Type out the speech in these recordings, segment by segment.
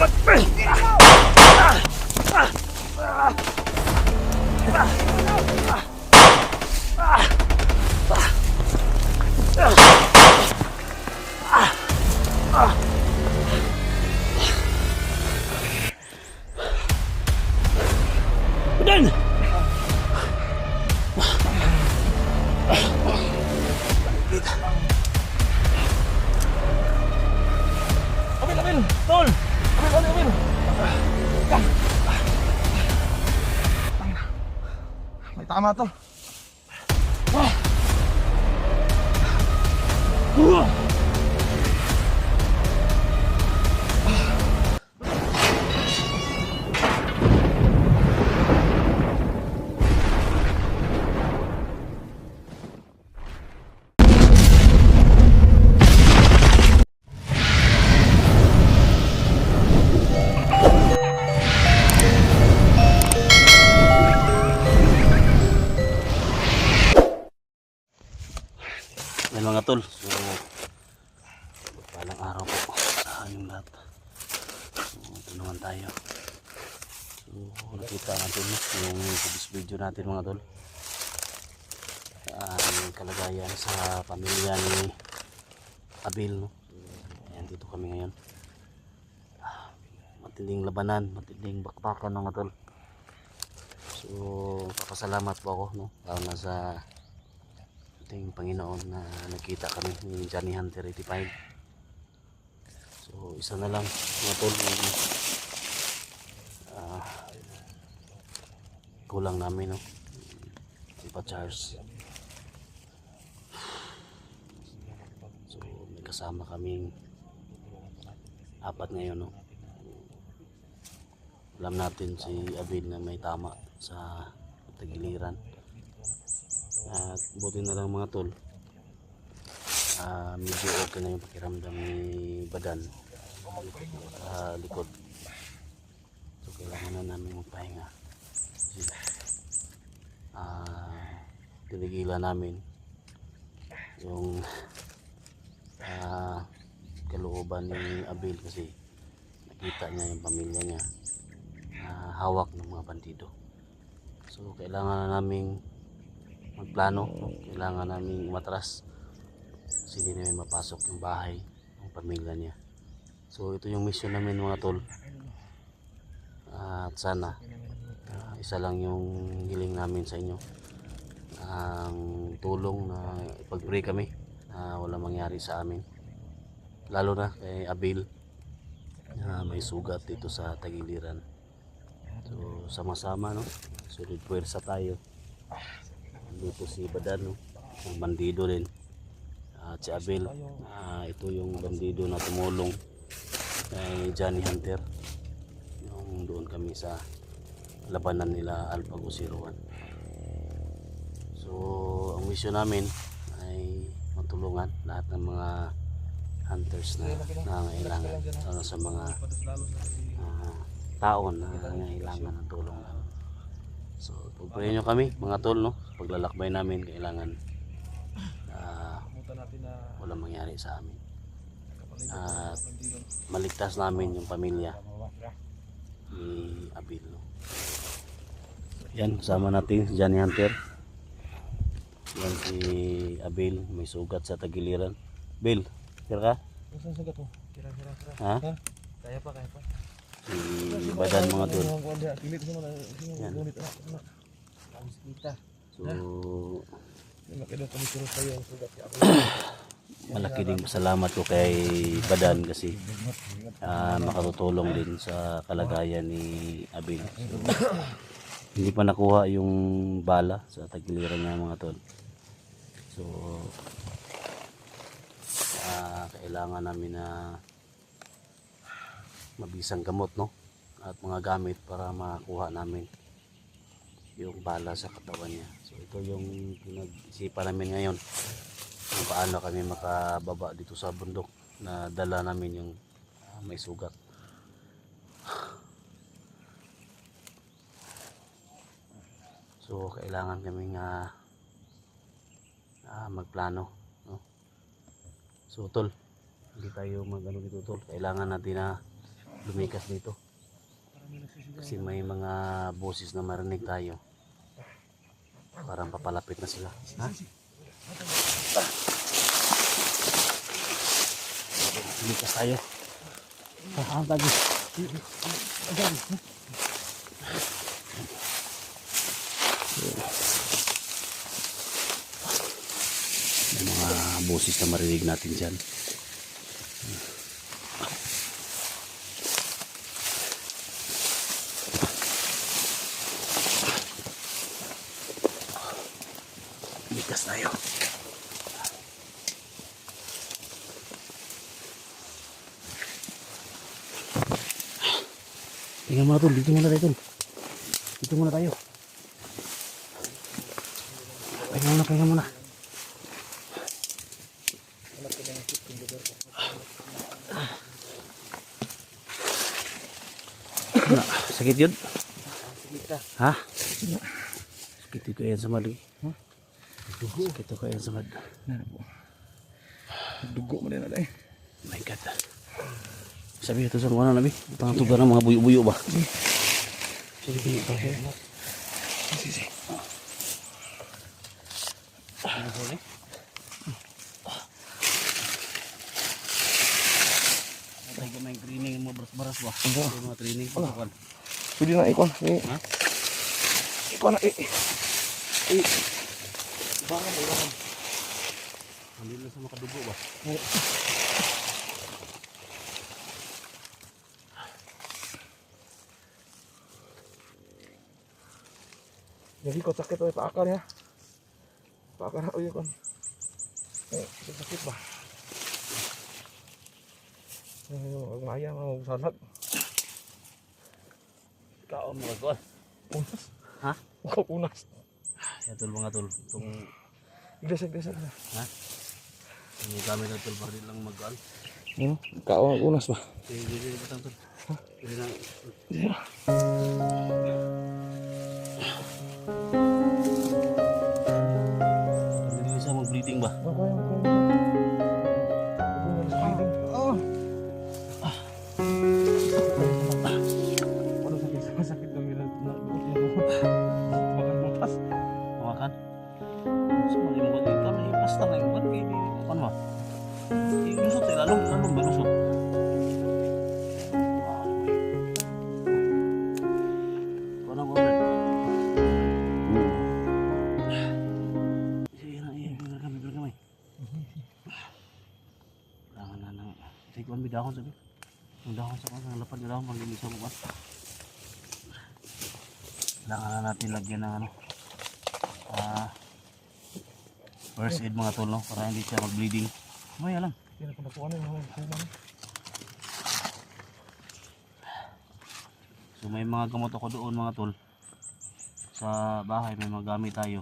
Badan! Amin! Tol! Amin! May tama to. Yan mga tol, so palang araw po sa aming lahat. So ito naman tayo. So nakita natin yung previous video natin mga tol, ang kalagayan sa pamilya ni Abil, no? So, ayan, dito kami ngayon. Matinding labanan, matinding bakbakan mga tol. So papasalamat po ako, no? Lalo na sa ating Panginoon na nakita kami ni Johnny Hunter 85. So isa na lang mga tol, kulang namin, no? Ipa-charge. So may kasama kaming apat ngayon, no? Alam natin si Abil na may tama sa tagiliran. At buti na lang mga tol, medyo okay na yung pakiramdam ni Badan sa likod. So kailangan na namin magpahinga. Tinigilan namin yung kalooban ni Abil kasi nakita niya yung pamilya niya hawak ng mga bandido. So kailangan na naming magplano, no? Kailangan namin umatras kasi hindi namin mapasok yung bahay ng pamilya niya. So ito yung mission namin mga tol, at sana isa lang yung hiling namin sa inyo, ang tulong na ipag-pray kami na wala mangyari sa amin, lalo na kay Abil na may sugat dito sa tagiliran. So sama-sama, no? Solid puwersa tayo. Dito si Badan, no? Ang bandido din, at si Abil, ito yung bandido na tumulong kay Johnny Hunter yung doon kami sa labanan nila Alphago 01. So ang mission namin ay matulungan lahat ng mga hunters na nangangailangan, lalo sa mga taon na nangangailangan ng tulong namin. So pagpayin nyo kami mga tol, no? Paglalakbay namin kailangan walang mangyari sa amin at maligtas namin yung pamilya ni Abil, no? Yan, kasama natin si Johnny Hunter. Yan si Abil, may sugat sa tagiliran. Bil, kira ka? Saan sugat mo? Kira. Ha? Kaya pa. Si Badan mga tol. Yan. So malaki din salamat ko kay Badan kasi makatutulong din sa kalagayan ni Abil. So, hindi pa nakuha yung bala sa tagiliran niya mga tol. So kailangan namin na mabisang gamot, no? At mga gamit para makuha namin yung bala sa katawan niya. So ito yung pinag-isipan namin ngayon kung paano kami makababa dito sa bundok na dala namin yung may sugat. So kailangan kaming magplano, no? So tol, hindi tayo magano dito tol, kailangan natin na lumikas dito. Kasi may mga boses na marinig tayo. Parang papalapit na sila. Ha? Lumikas tayo. Ang tayo. May mga boses na marinig natin dyan. Likas tayo. Tingnan mo na tol, dito muna tayo tol. Dito muna tayo. Pahinga muna. Nah, sakit yun? Ha? Sakit ito yan sa mali. Sakit ito yan sa mali. Dugo mo din na My God. Sabi ito sa mga nabi. Pangtugan ng mga buyo-buyo ba? Sige. Sige. Tayo may training mo baras-baras ba? Mga training pa kan. Pwede na ikon. Ha? Ikon na Bangan. Hindi na sa makadugo ba? Jadi kau sakit oleh Pak Akar ya. Pak Akar oh iya kan. Sakit bah. Lumayan mau salat. Kaon mo ko. Unas. Ha? Kau unas. Ya tol mga tol. Itong Desek. ha? Ini kami na tol para lang mag-an. Kau unas bah. Sige batang tol. Ini na Iya. hindi bisa mag-breathing ba? Oh. Makan. Semua ini buat kami pasta na yung ini makan mah. Lusot lalong belusot. Kono ko rin. Sige na biar kami. Langan na. Sige ko bidahon sabi. Ang dahon sa kanang lapad na dahon maglinis ako ba. Langan na natin lagyan ng ano. First aid mga tol no, para hindi siya mag-bleeding. Maya lang. Kira ko nakuha na yung kuman. So may mga gamot ako doon mga tol. Sa bahay may mga gamit tayo.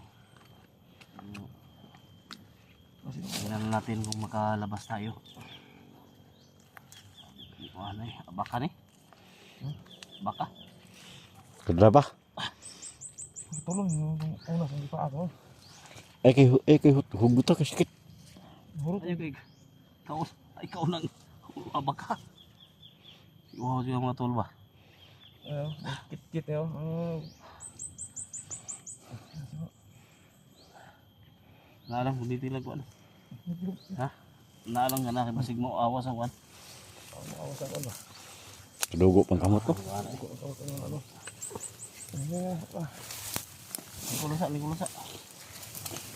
Tingnan natin kung makalabas tayo. Ano eh? Baka ni? Baka? Kedra ba? Tolong yung unas ang Pak Akar. Kay hugot ka sakit. Buruk. Ayo kay kaos. Ikaw nang baka. Wow siya mga tol ba? Kit ya. Naalang kung dito lang ko ano. Ha? Naalang ka na basig mo awas ang wan. Awasan ko ba? Dugo pang kamot ko. Ano? Lingkulusa.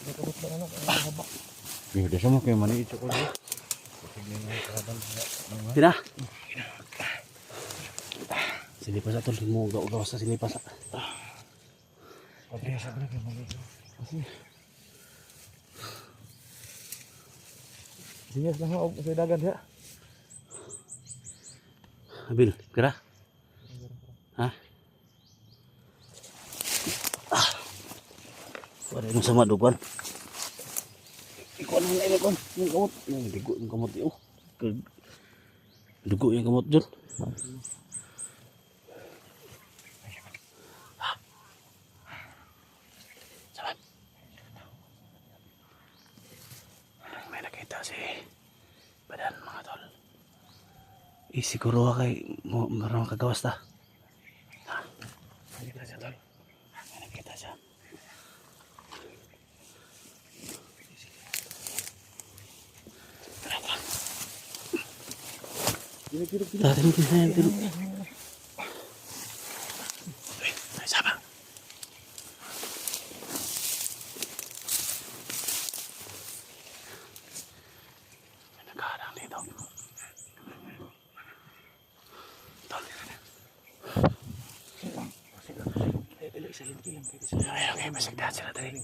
Dito na anak, habak. Di sama kay mani ito ko. Tira. Silipas atol mo gaw sa silipas. Padre sabi ko magito. Kasi Diyas lang ako sa dagat ya. Abil, kira. Ha? Wala yung sama duguan. Ikaw na lang ikon. Yung kamot. Dugo yung kamot yun. Dugo yung kamot dyan. Saman. May nakita si Badan mga tol. siguro kay mo marang kagawas ta. Nakita siya tol. Nakita siya. Gilid. Tatin din sa yan. Ay, sama. May nagkaharang dito. Tol. Ay, okay, masagdahan sila tayo.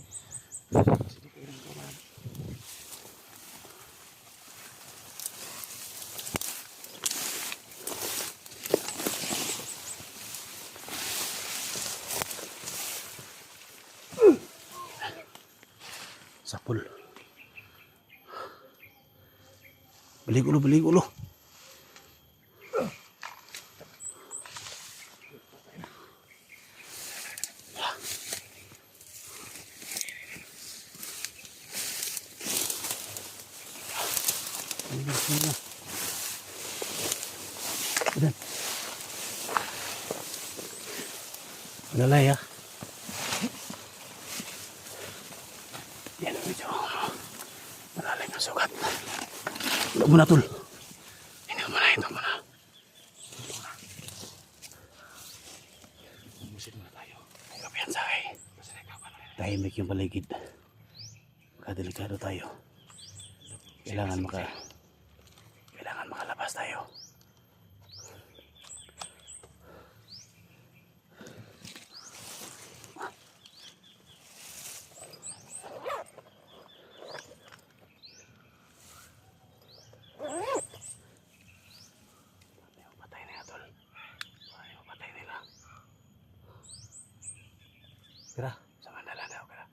Sapul. Balik ulo. Udah. Udah lah ya. Yan medyo malalim na sugat. Ito muna tol. Ito muna. Musid muna tayo. Kapihan sa akin. Tahimik yung paligid. Delikado tayo. Kailangan makalabas tayo. Patay na tol. Patay nila. Kira, sa Mandala daw kira.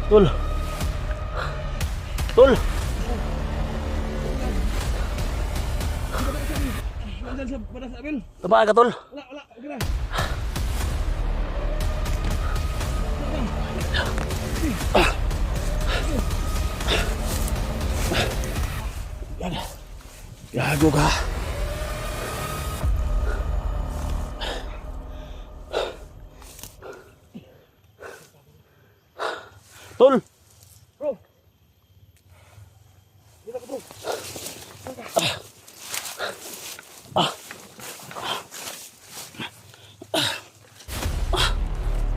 Tol. Tumaan ka tol. Wala, okay na. Gago ka. Tol. Bro. Dito ka bro.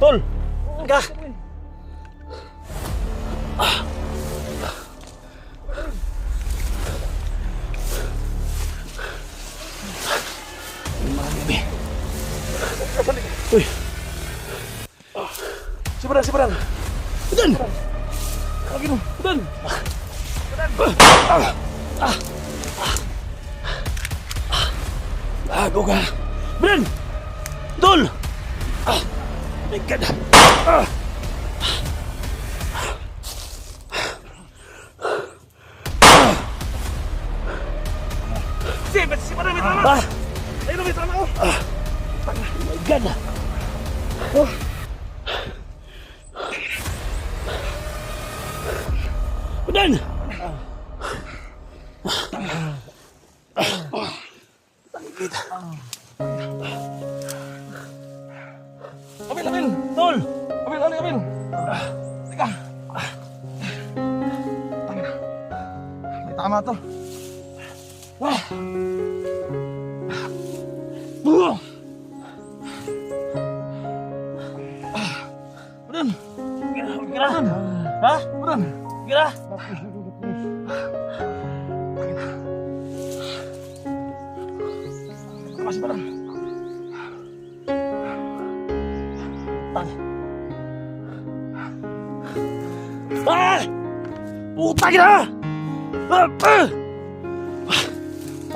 Tol. Ka. Uy. Sibarang. Udan. Lagi mo. Udan. Gago ka. Bren. Tol. My God. Sibarang may tama. Ayun may tama ko. My God. Udan. Abil. Tol. Abil. Teka. Udan. Kira. Hah? Udan. Kira. Masih Udan. Puta kira.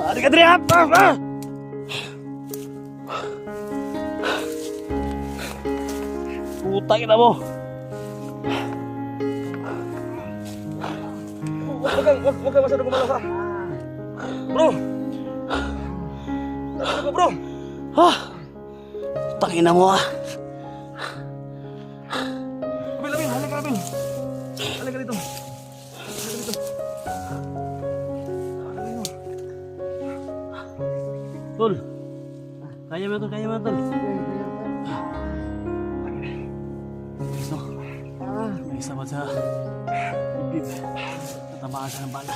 Ada ka teriak. Puta kita mo. Huwag kang masyadong gumalaw ha. Bro. Ano ka bro? Putang ina mo ah. Abil, halika Abil. Halika dito. Halika dito. Tol. Kaya mo tol, kaya mo tol. Gusto. May isa pa sa bibig. Tatamaan siya ng bala.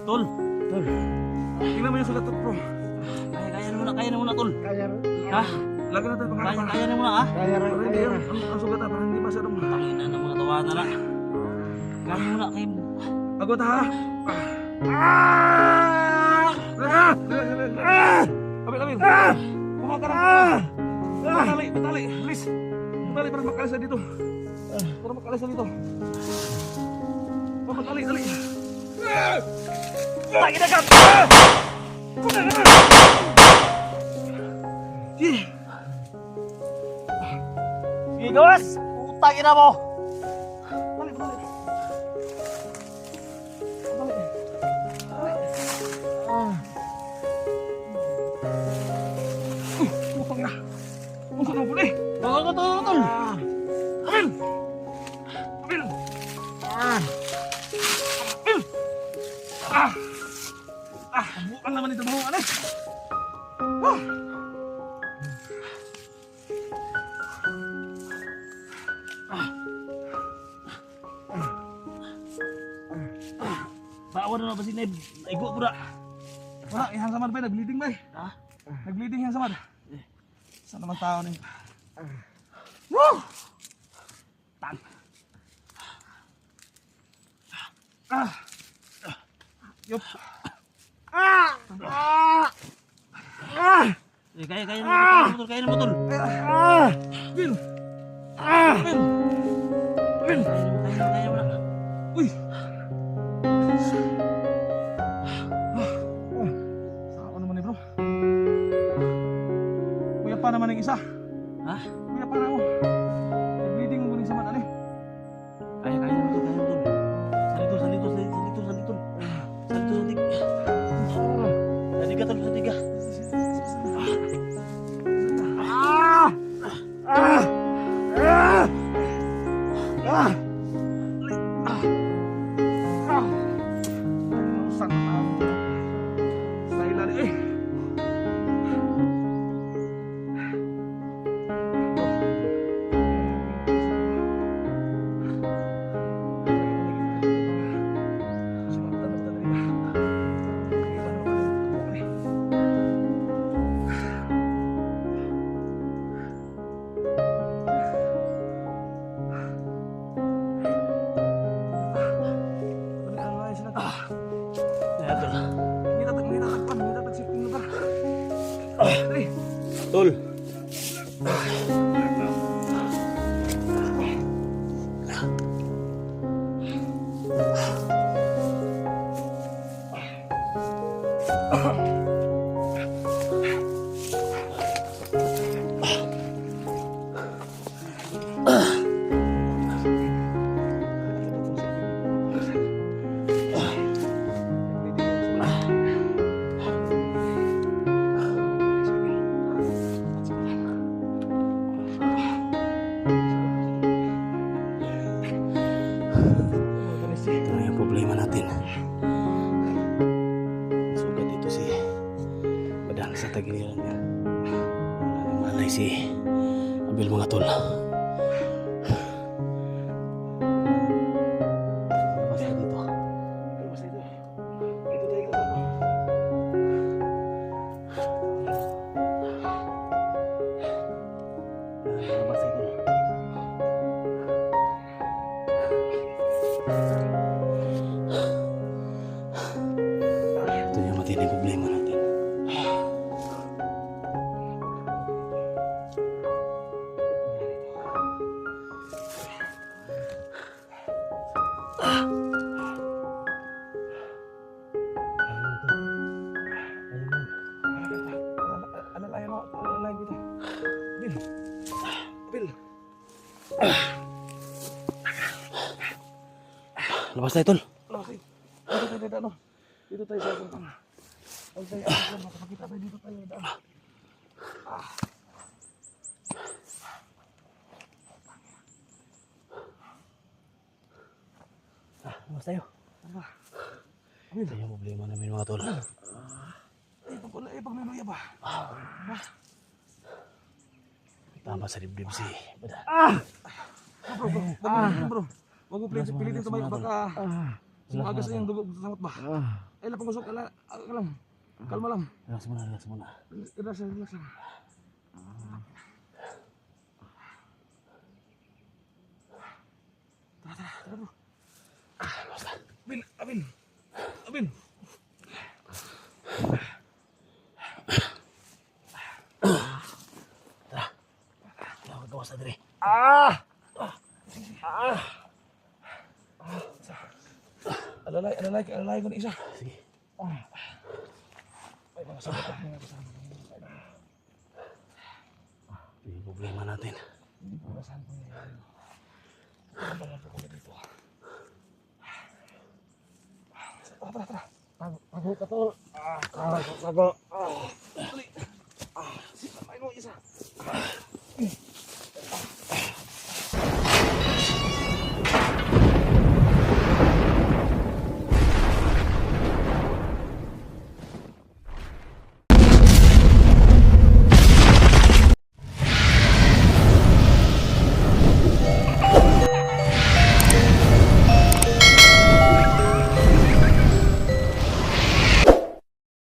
Tol. Tol. Tingnan mo yung sulat bro. Kaya na muna tol. Ha? Lagi natin pangalaman. Kaya na muna ah. Para hindi yun. Ang sugat para hindi masyadong. Tangina na mga tawa na lang. Kaya muna kayo. Agot ha. Abil. Kuha ka na. Batali. Bilis. Batali para makalis na dito. Batali. Lagi na ka. Sige gawas. Putang ina mo. Putang na. Ang sarap po ni. Tol. Abil. Bukan naman ito bukan eh. Bawa na ba si Neb? Igo pura. Wala, ihang samad ba? Nag-bleeding ba? Ha? Nag-bleeding ihang samad. Saan naman tao ni? Woo! Tang. Yup. Kaya na mo tol. Bil. Kaya mo na. Uy. Saan naman ni bro? Kuya pa naman ang isa. Ha? Kuya pa na ako. Nag-bleeding mo kuning samad ani. Kaya mo tol. Salito. Sadiga tol. Labas tayo, tol. Labas tayo. Dito tayo, dito, ano? Dito tayo sa puntang. Ay, tayo, makapakita tayo dito tayo. Daan. Labas tayo. Ito yung problema namin mga tol. Ito pala, pag may luya ba? Tama sa dibdib si Bada. Bro. Wag mo pilitin tumayo baka sumagas na yung dugo sa samot ba? Ay, lapang usok, lang. Kalma lang. Relax muna, relax muna. Relax lang. Tara bro. Abin. Gawas na dire. Alalay ko na isa. Sige. Ay, mga sabot na mga kasama. Ito yung problema natin. Hindi ko nasahan po niya. Ano ba po kami dito? Tara. Pagod ka tol. Sago.